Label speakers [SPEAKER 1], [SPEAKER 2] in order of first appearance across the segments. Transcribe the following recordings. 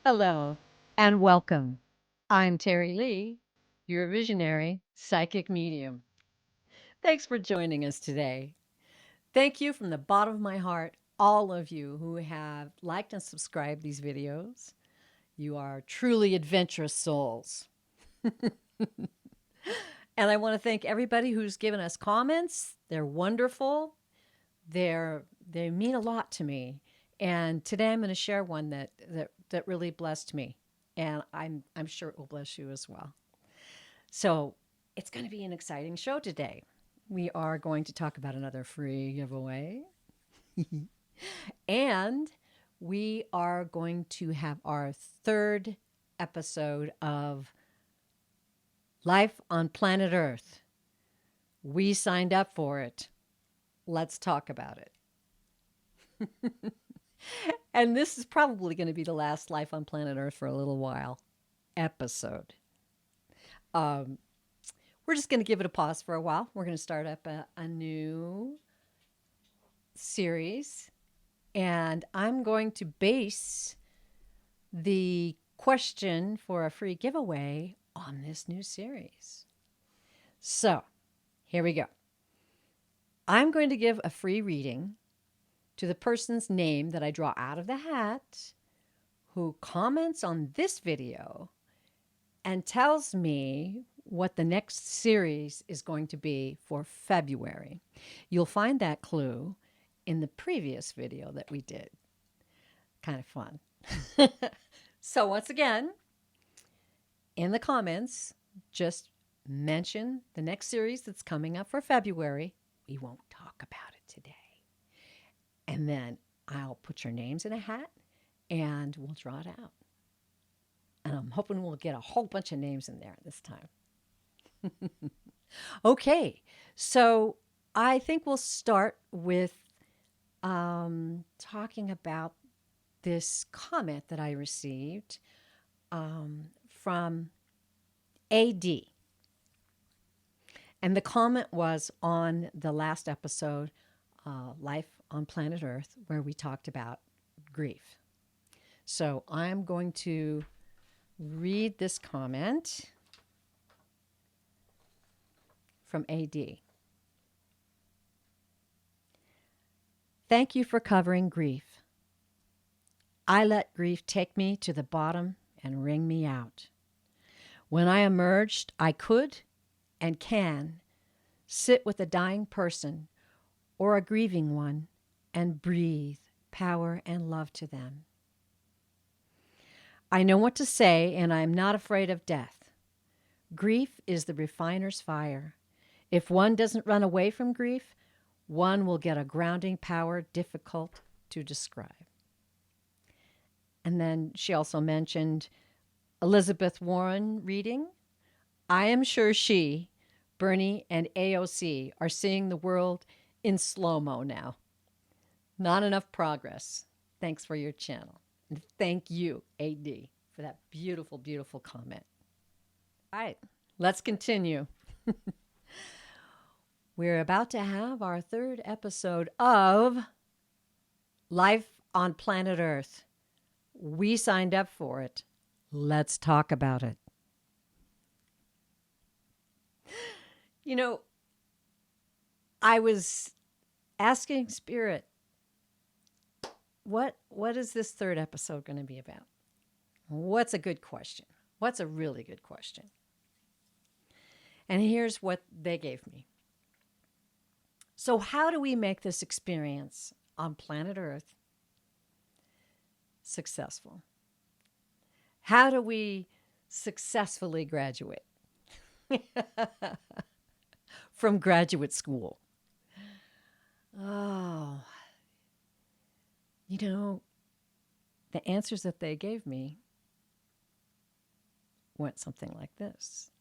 [SPEAKER 1] Hello and welcome. I'm Terry Lee, your visionary psychic medium. Thanks for joining us today. Thank you from the bottom of my heart, all of you who have liked and subscribed these videos. You are truly adventurous souls. And I want to thank everybody who's given us comments. They're wonderful. They mean a lot to me. And today I'm going to share one that really blessed me. And I'm sure it will bless you as well. So it's going to be an exciting show today. We are going to talk about another free giveaway. And we are going to have our third episode of Life on Planet Earth. We signed up for it. Let's talk about it. And this is probably going to be the last Life on Planet Earth for a little while episode. Um, we're just going to give it a pause for a while. We're going to start up a new series, and I'm going to base the question for a free giveaway on this new series. So, here we go. I'm going to give a free reading to the person's name that I draw out of the hat who comments on this video and tells me what the next series is going to be for February. You'll find that clue in the previous video that we did. Kind of fun. So once again, in the comments, just mention the next series that's coming up for February. We won't talk about it today. And then I'll put your names in a hat and we'll draw it out. And I'm hoping we'll get a whole bunch of names in there this time. Okay, so I think we'll start with talking about this comment that I received from AD. And the comment was on the last episode, Life on Planet Earth, where we talked about grief. So I'm going to read this comment from AD. Thank you for covering grief. I let grief take me to the bottom and wring me out. When I emerged, I could and can sit with a dying person or a grieving one and breathe power and love to them. I know what to say, and I am not afraid of death. Grief is the refiner's fire. If one doesn't run away from grief, one will get a grounding power difficult to describe. And then she also mentioned Elizabeth Warren reading. I am sure she, Bernie, and AOC are seeing the world in slow-mo now. Not enough progress. Thanks for your channel. And thank you, AD, for that beautiful, beautiful comment. All right, let's continue. We're about to have our third episode of Life on Planet Earth. We signed up for it. Let's talk about it. You know, I was asking Spirit, what is this third episode going to be about? What's a good question? What's a really good question? And here's what they gave me. So how do we make this experience on planet Earth successful? How do we successfully graduate from graduate school? Oh, the answers that they gave me went something like this.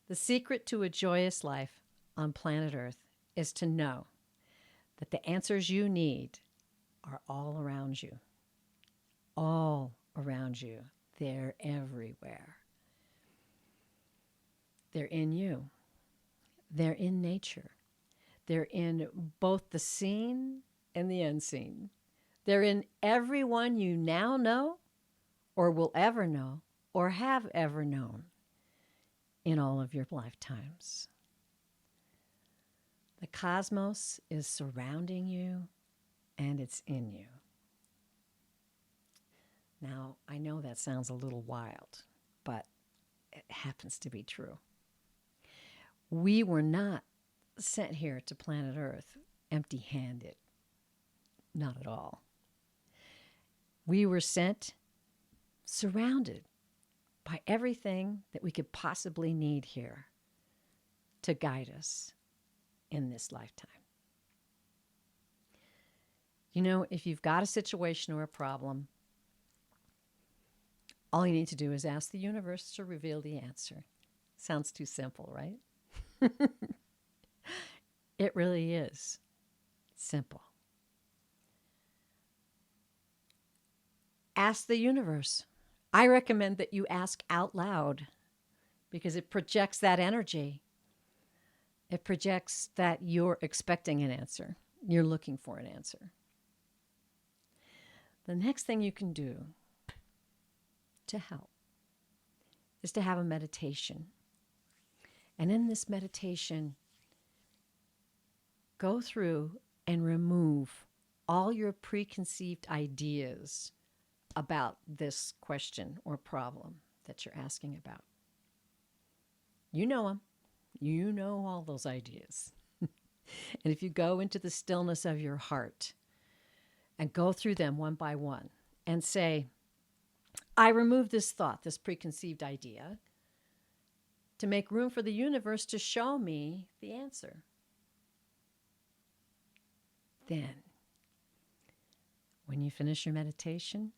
[SPEAKER 1] The secret to a joyous life on planet Earth is to know that the answers you need are all around you. All around you. They're everywhere. They're in you. They're in nature. They're in both the seen and the unseen. They're in everyone you now know or will ever know or have ever known in all of your lifetimes. The cosmos is surrounding you and it's in you. Now, I know that sounds a little wild, but it happens to be true. We were not sent here to planet Earth empty-handed. Not at all. We were sent surrounded by everything that we could possibly need here to guide us in this lifetime. You know, if you've got a situation or a problem, all you need to do is ask the universe to reveal the answer. Sounds too simple, right? It really is simple. Ask the universe. I recommend that you ask out loud because it projects that energy. It projects that you're expecting an answer. You're looking for an answer. The next thing you can do to help is to have a meditation. And in this meditation, go through and remove all your preconceived ideas about this question or problem that you're asking about. You know them. You know all those ideas. And if you go into the stillness of your heart and go through them one by one and say, I remove this thought, this preconceived idea, to make room for the universe to show me the answer. Then, when you finish your meditation,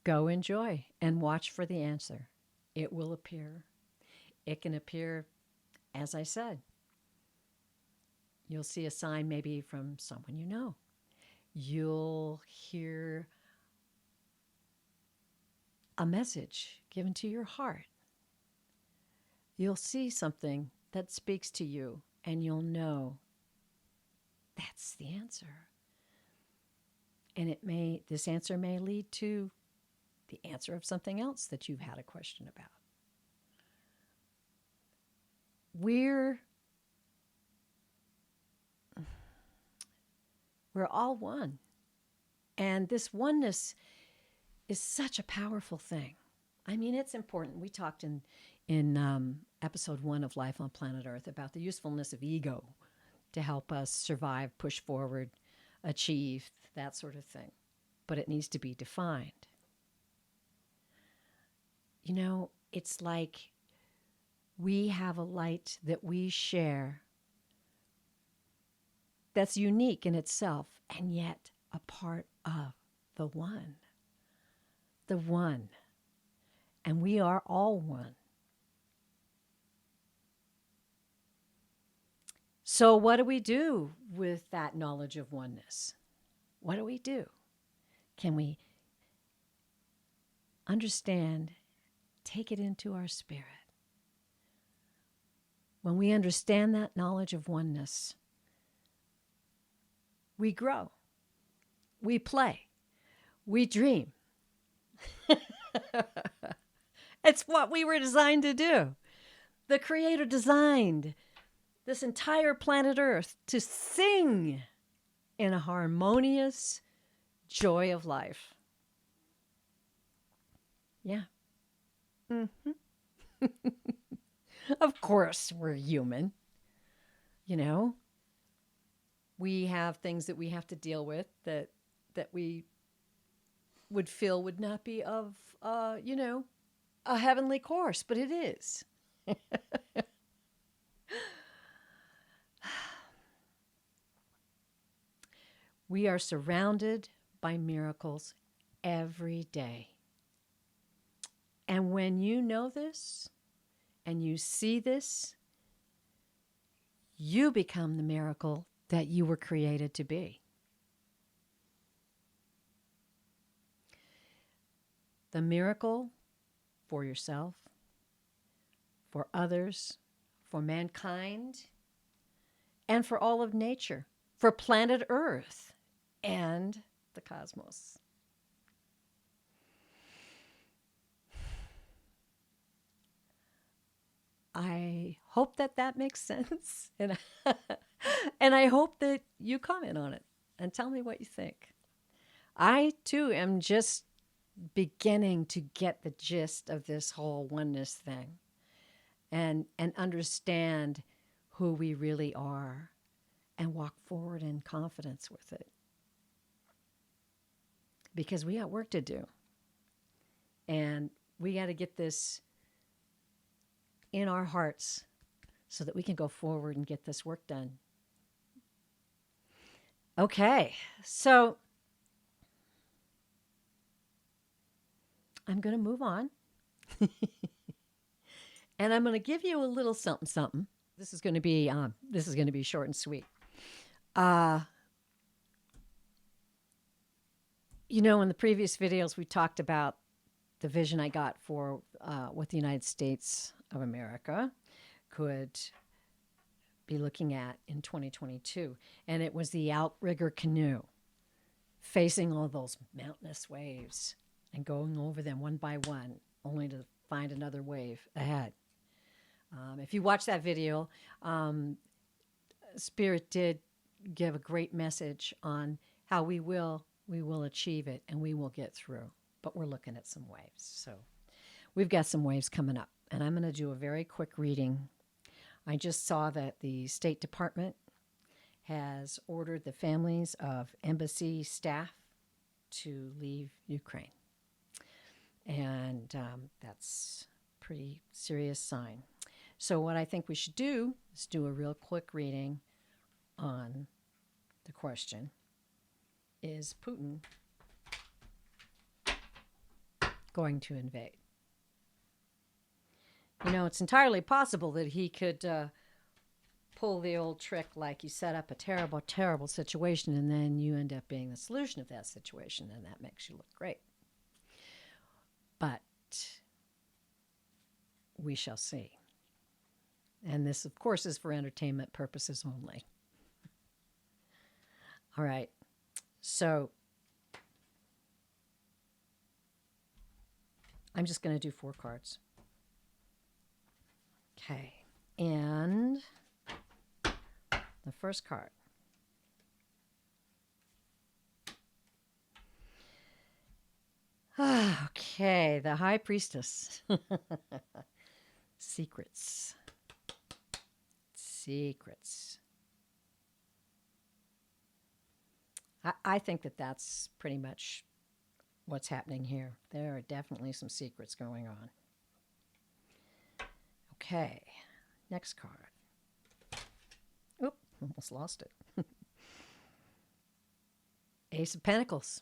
[SPEAKER 1] go enjoy and watch for the answer. It will appear. It can appear, as I said. You'll see a sign maybe from someone you know. You'll hear a message given to your heart. You'll see something that speaks to you, and you'll know that's the answer. And this answer may lead to the answer of something else that you've had a question about. We're all one. And this oneness is such a powerful thing. I mean, it's important. We talked in episode 1 of Life on Planet Earth about the usefulness of ego to help us survive, push forward, achieve, that sort of thing. But it needs to be defined. You know, it's like we have a light that we share that's unique in itself and yet a part of the one. The one. And we are all one. So what do we do with that knowledge of oneness? What do we do? Can we understand, take it into our spirit? When we understand that knowledge of oneness, we grow, we play, we dream. It's what we were designed to do. The Creator designed this entire planet Earth to sing in a harmonious joy of life. Yeah. Mm-hmm. Of course, we're human. You know, we have things that we have to deal with that we would feel would not be of, a heavenly course, but it is. We are surrounded by miracles every day. And when you know this and you see this, you become the miracle that you were created to be. The miracle for yourself, for others, for mankind, and for all of nature, for planet Earth and the cosmos. I hope that that makes sense. And I hope that you comment on it and tell me what you think. I too am just beginning to get the gist of this whole oneness thing and understand who we really are and walk forward in confidence with it. Because we got work to do. And we got to get this in our hearts so that we can go forward and get this work done. Okay, so I'm going to move on. And I'm going to give you a little something something. This is going to be short and sweet. You know, in the previous videos, we talked about the vision I got for what the United States of America could be looking at in 2022. And it was the outrigger canoe facing all those mountainous waves and going over them one by one, only to find another wave ahead. If you watch that video, Spirit did give a great message on how we will achieve it and we will get through. But we're looking at some waves. So we've got some waves coming up. And I'm going to do a very quick reading. I just saw that the State Department has ordered the families of embassy staff to leave Ukraine. And that's a pretty serious sign. So what I think we should do is do a real quick reading on the question, is Putin going to invade? You know, it's entirely possible that he could pull the old trick like you set up a terrible, terrible situation and then you end up being the solution of that situation and that makes you look great. But we shall see. And this, of course, is for entertainment purposes only. All right. So I'm just going to do 4 cards. Okay. And the first card. Okay. The High Priestess. Secrets. Secrets. I think that that's pretty much what's happening here. There are definitely some secrets going on. Okay, next card. Oop, almost lost it. Ace of Pentacles.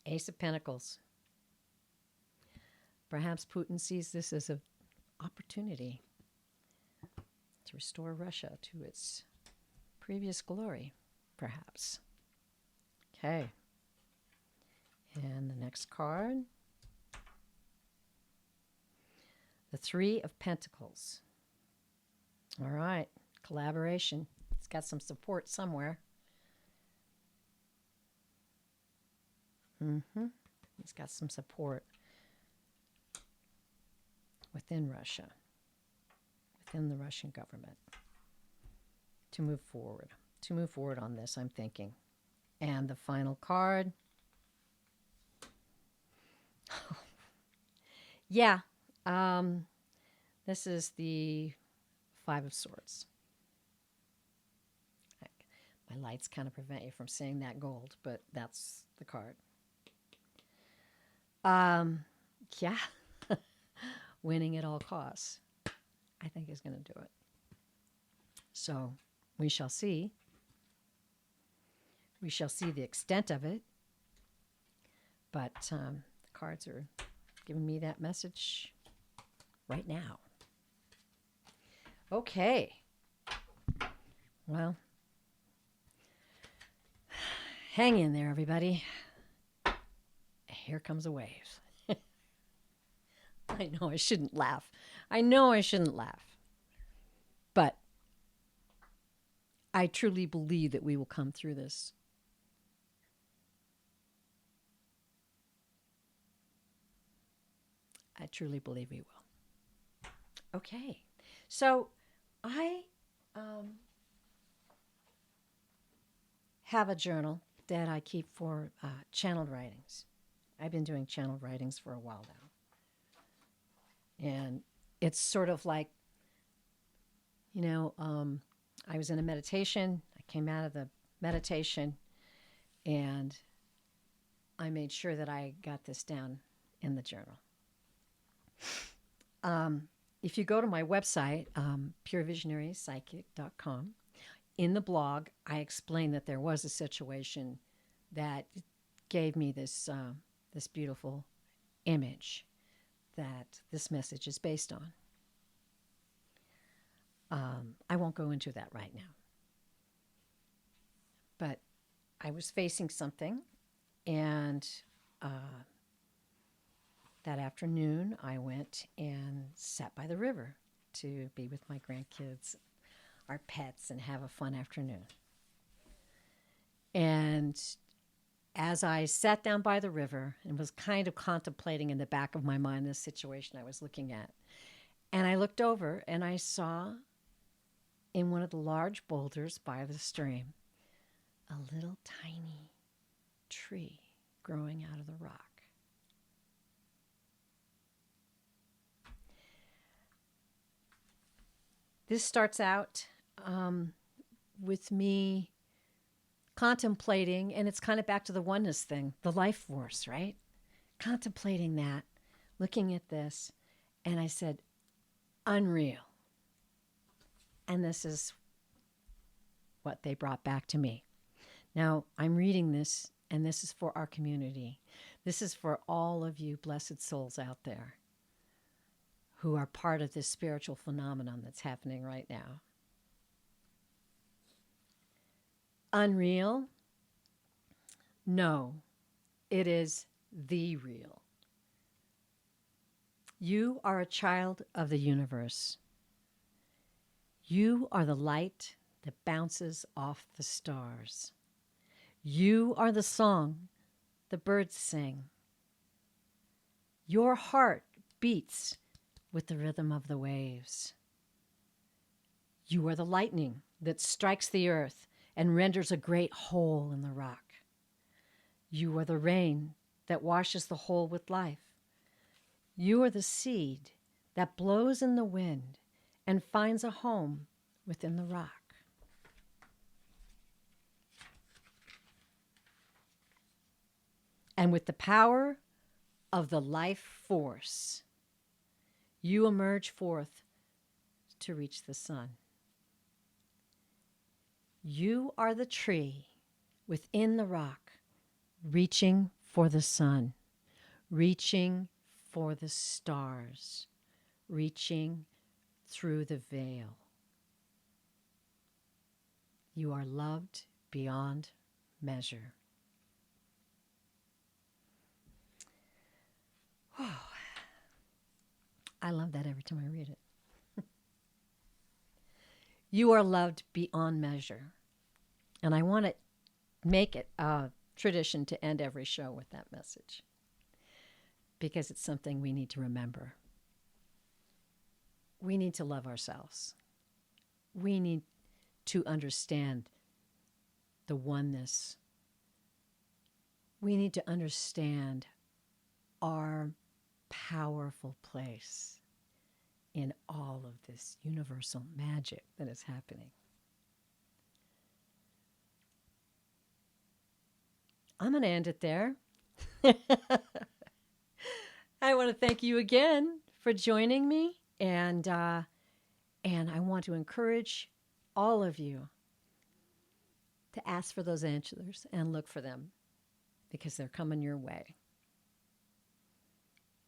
[SPEAKER 1] Ace of Pentacles. Perhaps Putin sees this as an opportunity to restore Russia to its previous glory, perhaps. Okay. And the next card. The 3 of Pentacles. All right. Collaboration. It's got some support somewhere. It's got some support within Russia, within the Russian government to move forward on this, I'm thinking. And the final card. Yeah. This is the 5 of Swords. My lights kind of prevent you from seeing that gold, but that's the card. Yeah. Winning at all costs, I think, is going to do it. So we shall see. We shall see the extent of it. But the cards are giving me that message right now. Okay. Well, hang in there, everybody. Here comes a wave. I know I shouldn't laugh. But I truly believe that we will come through this. I truly believe we will. Okay. So I um, have a journal that I keep for channeled writings. I've been doing channeled writings for a while now. And it's sort of like, you know, I was in a meditation. I came out of the meditation and I made sure that I got this down in the journal. If you go to my website, purevisionarypsychic.com, in the blog, I explained that there was a situation that gave me this beautiful image that this message is based on. I won't go into that right now, but I was facing something, and that afternoon I went and sat by the river to be with my grandkids, our pets, and have a fun afternoon. And as I sat down by the river and was kind of contemplating in the back of my mind this situation I was looking at, and I looked over and I saw in one of the large boulders by the stream a little tiny tree growing out of the rock. This starts out with me contemplating, and it's kind of back to the oneness thing, the life force, right? Contemplating that, looking at this, and I said, unreal. And this is what they brought back to me. Now, I'm reading this, and this is for our community. This is for all of you blessed souls out there who are part of this spiritual phenomenon that's happening right now. Unreal? No, it is the real. You are a child of the universe. You are the light that bounces off the stars. You are the song the birds sing. Your heart beats with the rhythm of the waves. You are the lightning that strikes the earth and renders a great hole in the rock. You are the rain that washes the hole with life. You are the seed that blows in the wind and finds a home within the rock. And with the power of the life force, you emerge forth to reach the sun. You are the tree within the rock, reaching for the sun, reaching for the stars, reaching through the veil. You are loved beyond measure. Oh, I love that every time I read it. You are loved beyond measure. And I want to make it a tradition to end every show with that message, because it's something we need to remember. We need to love ourselves. We need to understand the oneness. We need to understand our powerful place in all of this universal magic that is happening. I'm going to end it there. I want to thank you again for joining me, and I want to encourage all of you to ask for those answers and look for them, because they're coming your way.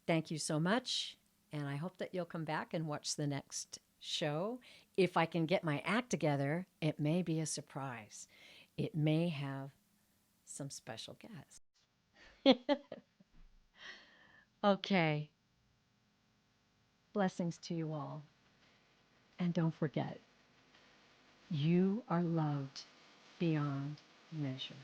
[SPEAKER 1] Thank you so much, and I hope that you'll come back and watch the next show. If I can get my act together, it may be a surprise. It may have some special guests. Okay. Blessings to you all. And don't forget, you are loved beyond measure.